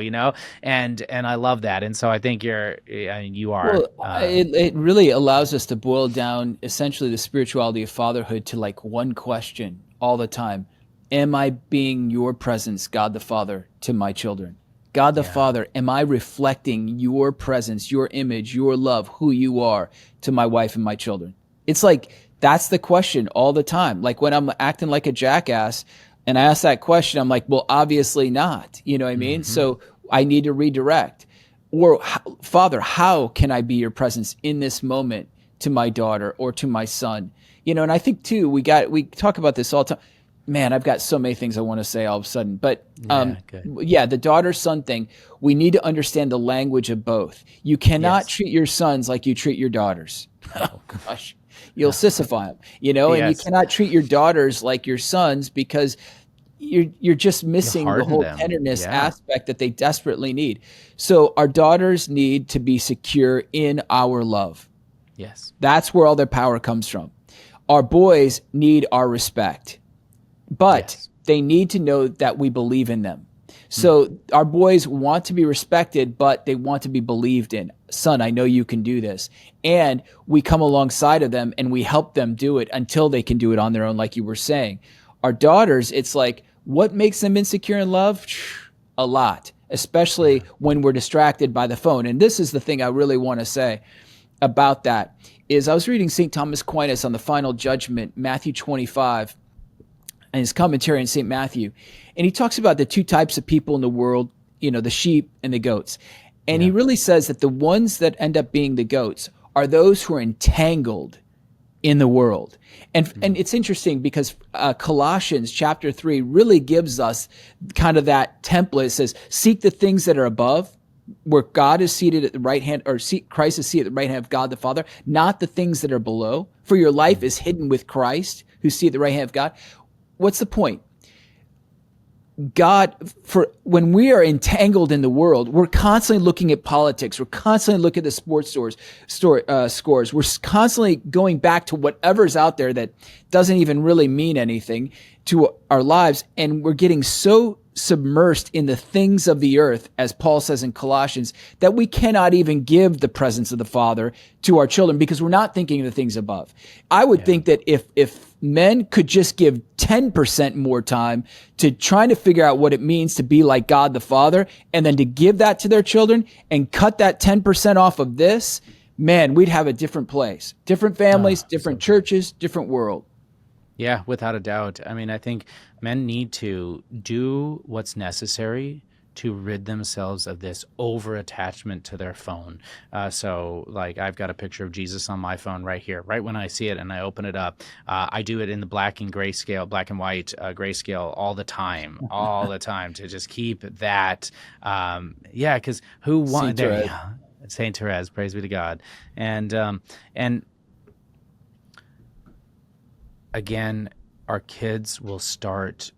And I love that. And so I think you are. Well, it really allows us to boil down essentially the spirituality of fatherhood to like one question all the time. Am I being your presence, God the Father, to my children? God the Father, am I reflecting your presence, your image, your love, who you are to my wife and my children? It's like, that's the question all the time. Like when I'm acting like a jackass and I ask that question, I'm like, well, obviously not. You know what I mean? Mm-hmm. So I need to redirect. Or, Father, how can I be your presence in this moment to my daughter or to my son? And I think too, we talk about this all the time. man, I've got so many things I want to say all of a sudden, but the daughter-son thing, we need to understand the language of both. You cannot treat your sons like you treat your daughters. Oh gosh, you'll sissify them, and you cannot treat your daughters like your sons, because you're just missing the whole tenderness aspect that they desperately need. So our daughters need to be secure in our love. Yes. That's where all their power comes from. Our boys need our respect. But they need to know that we believe in them. So our boys want to be respected, but they want to be believed in. Son, I know you can do this. And we come alongside of them and we help them do it until they can do it on their own, like you were saying. Our daughters, it's like, what makes them insecure in love? A lot, especially when we're distracted by the phone. And this is the thing I really want to say about that, is I was reading St. Thomas Aquinas on the Final Judgment, Matthew 25, and his commentary on St. Matthew. And he talks about the two types of people in the world, the sheep and the goats. And he really says that the ones that end up being the goats are those who are entangled in the world. And it's interesting because Colossians chapter 3 really gives us kind of that template. It says, seek the things that are above, where God is seated at the right hand, or Christ is seated at the right hand of God the Father, not the things that are below. For your life is hidden with Christ, who's seated at the right hand of God. What's the point? When we are entangled in the world, we're constantly looking at politics. We're constantly looking at the sports scores. We're constantly going back to whatever's out there that doesn't even really mean anything to our lives. And we're getting so submersed in the things of the earth, as Paul says in Colossians, that we cannot even give the presence of the Father to our children because we're not thinking of the things above. I would think that if men could just give 10% more time to trying to figure out what it means to be like God the Father, and then to give that to their children and cut that 10% off of this, man, we'd have a different place, different families, different churches, different world. Yeah, without a doubt. I mean, I think men need to do what's necessary to rid themselves of this over-attachment to their phone. So, like, I've got a picture of Jesus on my phone right here. Right when I see it and I open it up, I do it in the black and white grayscale all the time to just keep that. Because who wants Saint Therese, praise be to God. And again, our kids will start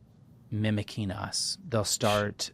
mimicking us. They'll start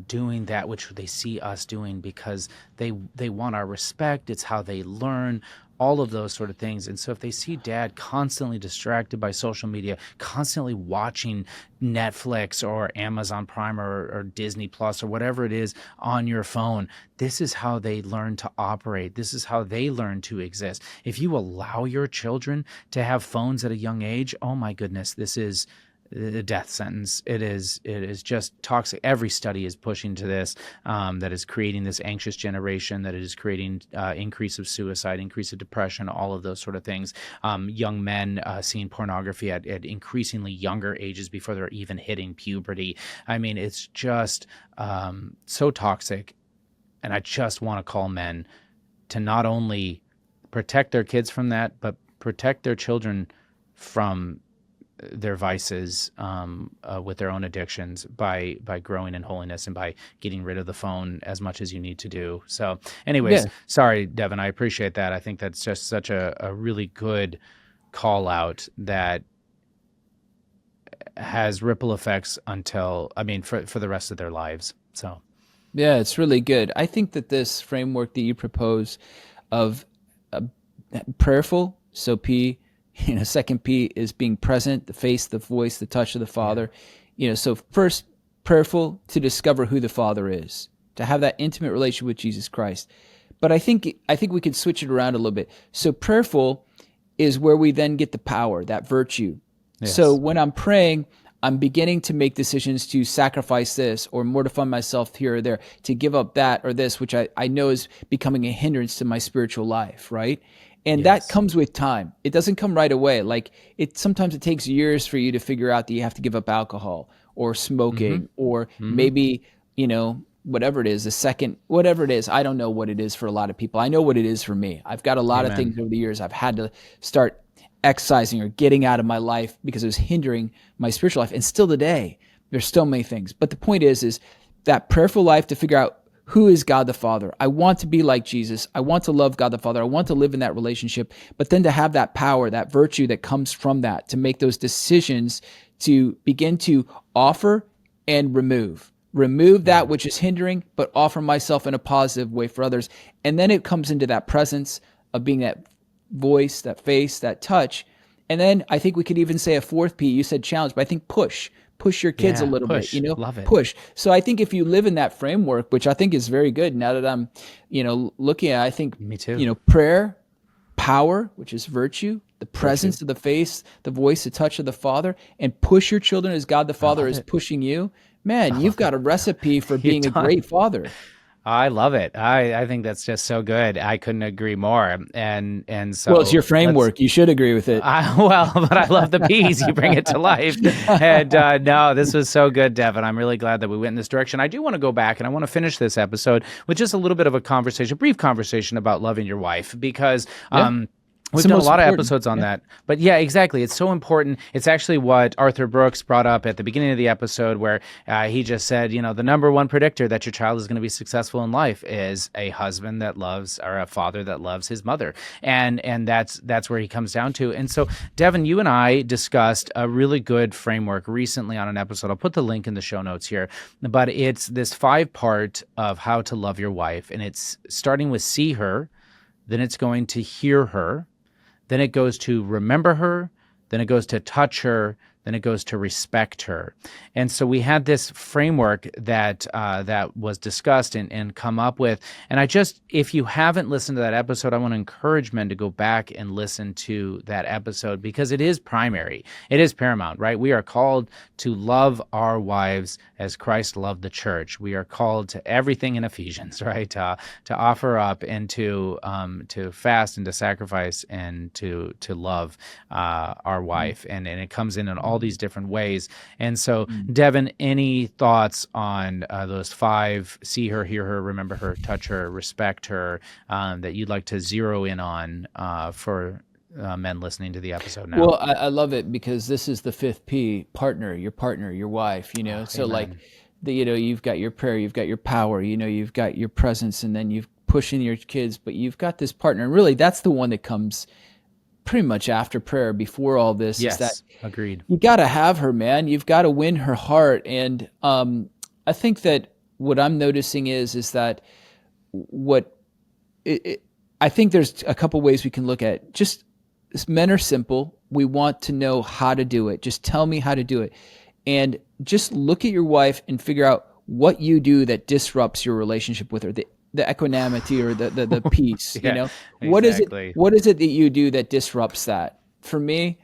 doing that which they see us doing because they want our respect. It's how they learn, all of those sort of things. And so if they see dad constantly distracted by social media, constantly watching Netflix or Amazon Prime or Disney Plus or whatever it is on your phone, this is how they learn to operate. This is how they learn to exist. If you allow your children to have phones at a young age, oh my goodness, this is a death sentence. It is just toxic. Every study is pushing to this, that is creating this anxious generation, that is creating increase of suicide, increase of depression, all of those sort of things. Young men seeing pornography at increasingly younger ages before they're even hitting puberty. I mean, it's just so toxic. And I just want to call men to not only protect their kids from that, but protect their children from their vices with their own addictions by growing in holiness and by getting rid of the phone as much as you need to do. So anyways, Sorry, Devin, I appreciate that. I think that's just such a really good call out that has ripple effects for the rest of their lives. So yeah, it's really good. I think that this framework that you propose of prayerful, so P, second P is being present, the face, the voice, the touch of the Father. So first, prayerful to discover who the Father is, to have that intimate relationship with Jesus Christ. But I think we could switch it around a little bit. So prayerful is where we then get the power, that virtue. Yes. So when I'm praying, I'm beginning to make decisions to sacrifice this or mortify myself here or there, to give up that or this, which I know is becoming a hindrance to my spiritual life, right? And that comes with time. It doesn't come right away. Like sometimes it takes years for you to figure out that you have to give up alcohol or smoking or maybe, whatever it is, whatever it is. I don't know what it is for a lot of people. I know what it is for me. I've got a lot of things over the years I've had to start excising or getting out of my life because it was hindering my spiritual life. And still today, there's still many things. But the point is that prayerful life to figure out, who is God the Father? I want to be like Jesus. I want to love God the Father. I want to live in that relationship, but then to have that power, that virtue that comes from that, to make those decisions, to begin to offer and remove that which is hindering, but offer myself in a positive way for others. And then it comes into that presence of being that voice, that face, that touch. And then I think we could even say a fourth P. You said challenge, but I think push your kids a little bit, Love it. Push. So I think if you live in that framework, which I think is very good now that I'm, looking at, I think, me too. Prayer, power, which is virtue, the presence of the face, the voice, the touch of the Father, and push your children as God the Father is pushing you. Man, you've got a recipe for being a great father. I love it. I think that's just so good. I couldn't agree more. And so, well, it's your framework. You should agree with it. But I love the P's. You bring it to life. And no, this was so good, Devin. I'm really glad that we went in this direction. I do want to go back and I want to finish this episode with just a little bit of a brief conversation about loving your wife, because we've done a lot of episodes on that. But yeah, exactly. It's so important. It's actually what Arthur Brooks brought up at the beginning of the episode, where he just said, the number one predictor that your child is going to be successful in life is a husband that loves, or a father that loves his mother. And that's where he comes down to. And so, Devin, you and I discussed a really good framework recently on an episode. I'll put the link in the show notes here. But it's this 5-part of how to love your wife. And it's starting with see her, then it's going to hear her, then it goes to remember her, then it goes to touch her, then it goes to respect her. And so we had this framework that was discussed and come up with. And if you haven't listened to that episode, I want to encourage men to go back and listen to that episode, because it is primary. It is paramount, right? We are called to love our wives as Christ loved the church. We are called to everything in Ephesians, right? To offer up and to fast and to sacrifice and to love our wife. And it comes in all these different ways. And so, Devin, any thoughts on those 5, see her, hear her, remember her, touch her, respect her, that you'd like to zero in on for men listening to the episode now? Well, I love it, because this is the 5th P, partner, your wife, so amen. You've got your prayer, you've got your power, you've got your presence, and then you've pushing your kids, but you've got this partner. And really, that's the one that comes pretty much after prayer, before all this. Yes, is that agreed. You got to have her, man. You've got to win her heart. And I think that what I'm noticing is that I think there's a couple ways we can look at it. Just, men are simple. We want to know how to do it. Just tell me how to do it. And just look at your wife and figure out what you do that disrupts your relationship with her. The equanimity or the peace, yeah, what exactly. What is it that you do that disrupts that? For me,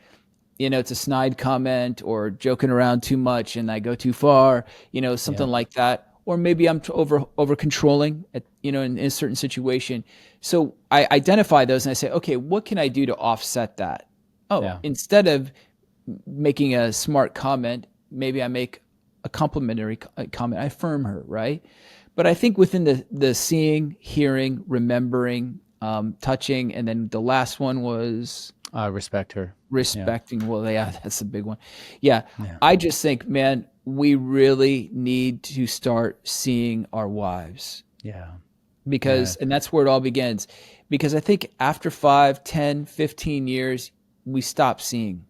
it's a snide comment or joking around too much and I go too far, something like that. Or maybe I'm over controlling in a certain situation. So I identify those and I say, okay, what can I do to offset that? Instead of making a smart comment, maybe I make a complimentary comment. I affirm her, right? But I think within the seeing, hearing, remembering, touching, and then the last one was respect her. Respecting. Yeah. Well, yeah, that's a big one. Yeah. I just think, man, we really need to start seeing our wives. Yeah. And that's where it all begins. Because I think after 5, 10, 15 years, we stop seeing.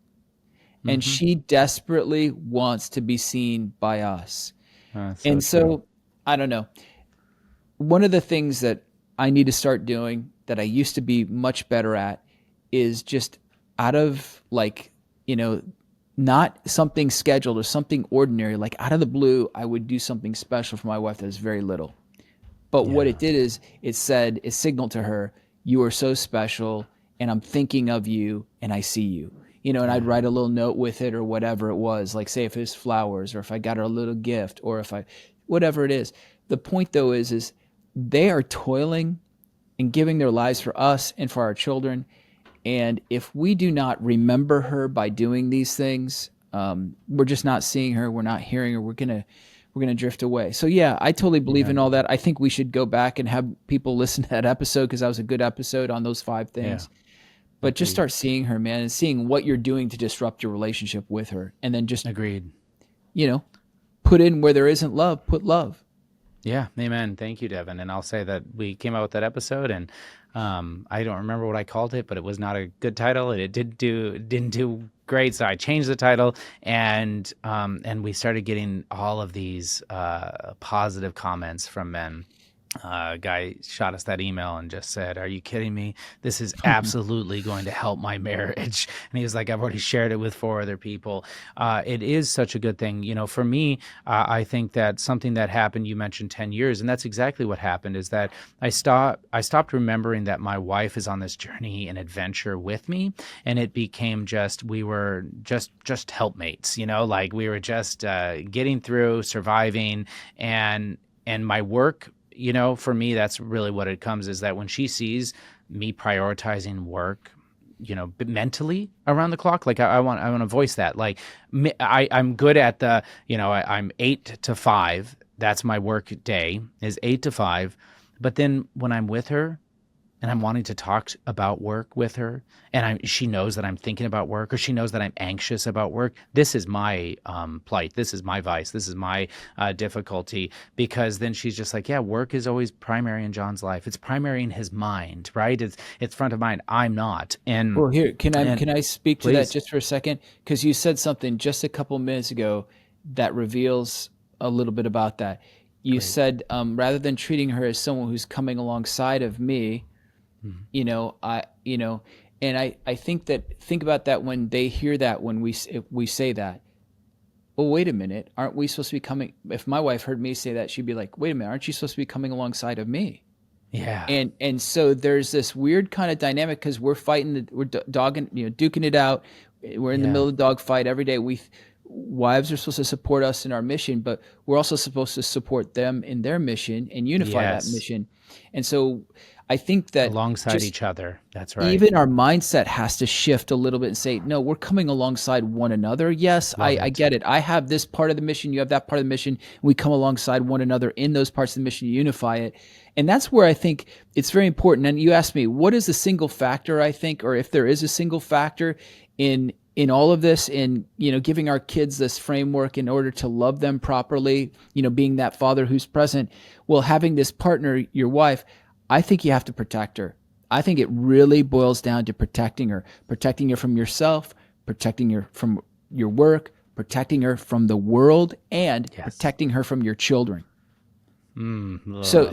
And she desperately wants to be seen by us. So I don't know. One of the things that I need to start doing that I used to be much better at is just out of not something scheduled or something ordinary, like out of the blue, I would do something special for my wife that is very little. But what it did is it signaled to her, you are so special and I'm thinking of you and I see you. And I'd write a little note with it or whatever it was, like say if it was flowers or if I got her a little gift or whatever it is. The point though is they are toiling and giving their lives for us and for our children. And if we do not remember her by doing these things, we're just not seeing her. We're not hearing her. We're gonna drift away. So yeah, I totally believe in all that. I think we should go back and have people listen to that episode because that was a good episode on those 5 things. but just start seeing her, man, and seeing what you're doing to disrupt your relationship with her. And then just, agreed, put in where there isn't love, put love. Yeah. Amen. Thank you, Devin. And I'll say that we came out with that episode, and I don't remember what I called it, but it was not a good title, and it didn't do great. So I changed the title, and we started getting all of these positive comments from men. A guy shot us that email and just said, "Are you kidding me? This is absolutely going to help my marriage." And he was like, "I've already shared it with 4 other people." It is such a good thing. For me, I think that something that happened, you mentioned 10 years, and that's exactly what happened, is that I stopped remembering that my wife is on this journey and adventure with me. And it became we were just helpmates, like we were just getting through, surviving, and my work. For me, that's really what it comes, is that when she sees me prioritizing work, mentally around the clock, like I want to voice that, like I'm good at I'm 8 to 5. That's my work day, is 8 to 5. But then when I'm with her and I'm wanting to talk about work with her, and she knows that I'm thinking about work, or she knows that I'm anxious about work, this is my plight. This is my vice. This is my difficulty, because then she's just like, yeah, work is always primary in John's life. It's primary in his mind, right? It's front of mind. I'm not. And well, here, can I speak to that just for a second? Because you said something just a couple minutes ago that reveals a little bit about that. You said, rather than treating her as someone who's coming alongside of me, and I think about that when they hear that, when we say that, well, wait a minute, aren't we supposed to be coming? If my wife heard me say that, she'd be like, wait a minute, aren't you supposed to be coming alongside of me? Yeah. And so there's this weird kind of dynamic, because we're fighting, we're dogging, duking it out. We're in the middle of the dog fight every day. Wives are supposed to support us in our mission, but we're also supposed to support them in their mission and unify that mission. And so I think that alongside each other, that's right. Even our mindset has to shift a little bit and say, no, we're coming alongside one another. Yes, I get it. I have this part of the mission. You have that part of the mission. We come alongside one another in those parts of the mission, unify it. And that's where I think it's very important. And you asked me, what is the single factor, I think, or if there is a single factor in all of this, in giving our kids this framework in order to love them properly, being that father who's present. Well, having this partner, your wife, I think you have to protect her. I think it really boils down to protecting her from yourself, protecting her from your work, protecting her from the world, and protecting her from your children. So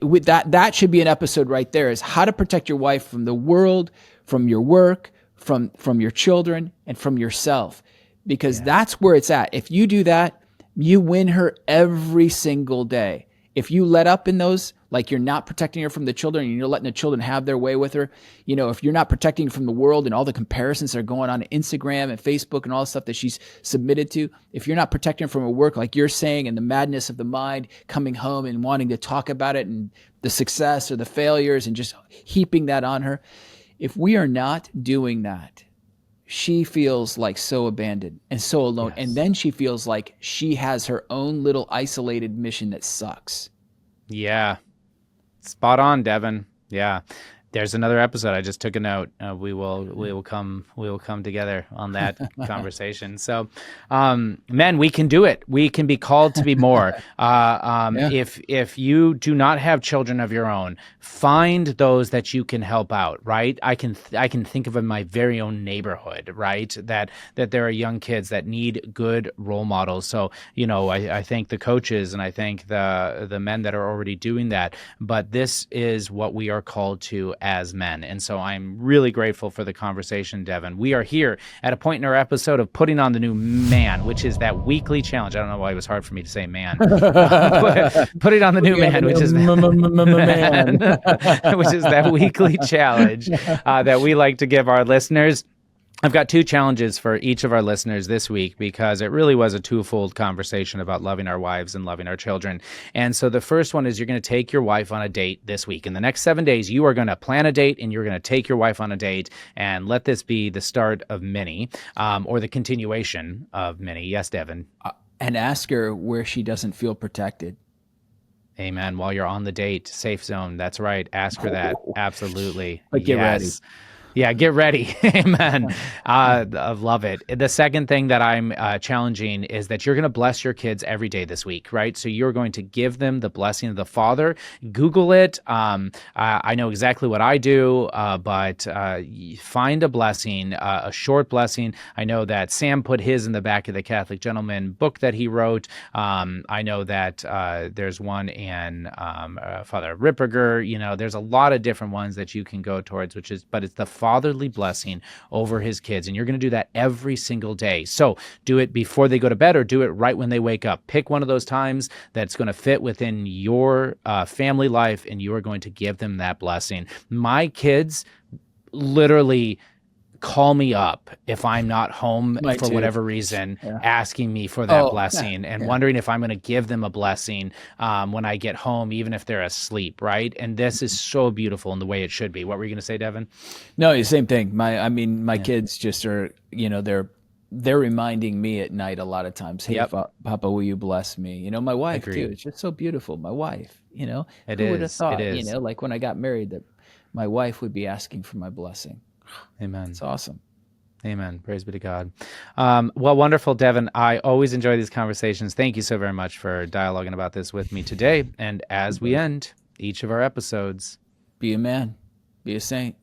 with that should be an episode right there, is how to protect your wife from the world, from your work, from your children, and from yourself, because that's where it's at. If you do that, you win her every single day. If you let up in those, like you're not protecting her from the children and you're letting the children have their way with her, if you're not protecting her from the world and all the comparisons that are going on Instagram and Facebook and all the stuff that she's submitted to, if you're not protecting her from her work, like you're saying, and the madness of the mind coming home and wanting to talk about it and the success or the failures and just heaping that on her, if we are not doing that, she feels like so abandoned and so alone. Yes. And then she feels like she has her own little isolated mission that sucks. Yeah. Spot on, Devin. Yeah. There's another episode. I just took a note. We will come together on that conversation. So, men, we can do it. We can be called to be more. If you do not have children of your own, find those that you can help out. Right? I can think of in my very own neighborhood. Right? That there are young kids that need good role models. So I thank the coaches and I thank the men that are already doing that. But this is what we are called to as men. And so I'm really grateful for the conversation, Devin. We are here at a point in our episode of putting on the new man, which is that weekly challenge. I don't know why it was hard for me to say man. Putting on the new man, which is which is that weekly challenge that we like to give our listeners. I've got 2 challenges for each of our listeners this week, because it really was a twofold conversation about loving our wives and loving our children. And so the first one is, you're going to take your wife on a date this week. In the next 7 days, you are going to plan a date and you're going to take your wife on a date, and let this be the start of many, or the continuation of many. Yes, Devin. And ask her where she doesn't feel protected. Amen. While you're on the date, safe zone. That's right. Ask her that. Absolutely. But get ready. Yeah, get ready. Amen. I love it. The second thing that I'm challenging is that you're going to bless your kids every day this week, right? So you're going to give them the blessing of the Father. Google it. I know exactly what I do, but find a blessing, a short blessing. I know that Sam put his in the back of the Catholic Gentleman book that he wrote. I know that there's one in Father Ripperger. You know, there's a lot of different ones that you can go towards, but it's the fatherly blessing over his kids. And you're going to do that every single day. So do it before they go to bed or do it right when they wake up. Pick one of those times that's going to fit within your family life, and you are going to give them that blessing. My kids literally call me up if I'm not home for whatever reason, asking me for that blessing and wondering if I'm going to give them a blessing when I get home, even if they're asleep, right? And this is so beautiful in the way it should be. What were you going to say, Devin? No, the same thing. My kids just are, they're reminding me at night a lot of times, hey, Papa, will you bless me? My wife too. It's just so beautiful. My wife, who would have thought, like when I got married that my wife would be asking for my blessing. Amen. It's awesome. Amen. Praise be to God. Well, wonderful, Devin. I always enjoy these conversations. Thank you so very much for dialoguing about this with me today. And as we end each of our episodes, be a man, be a saint.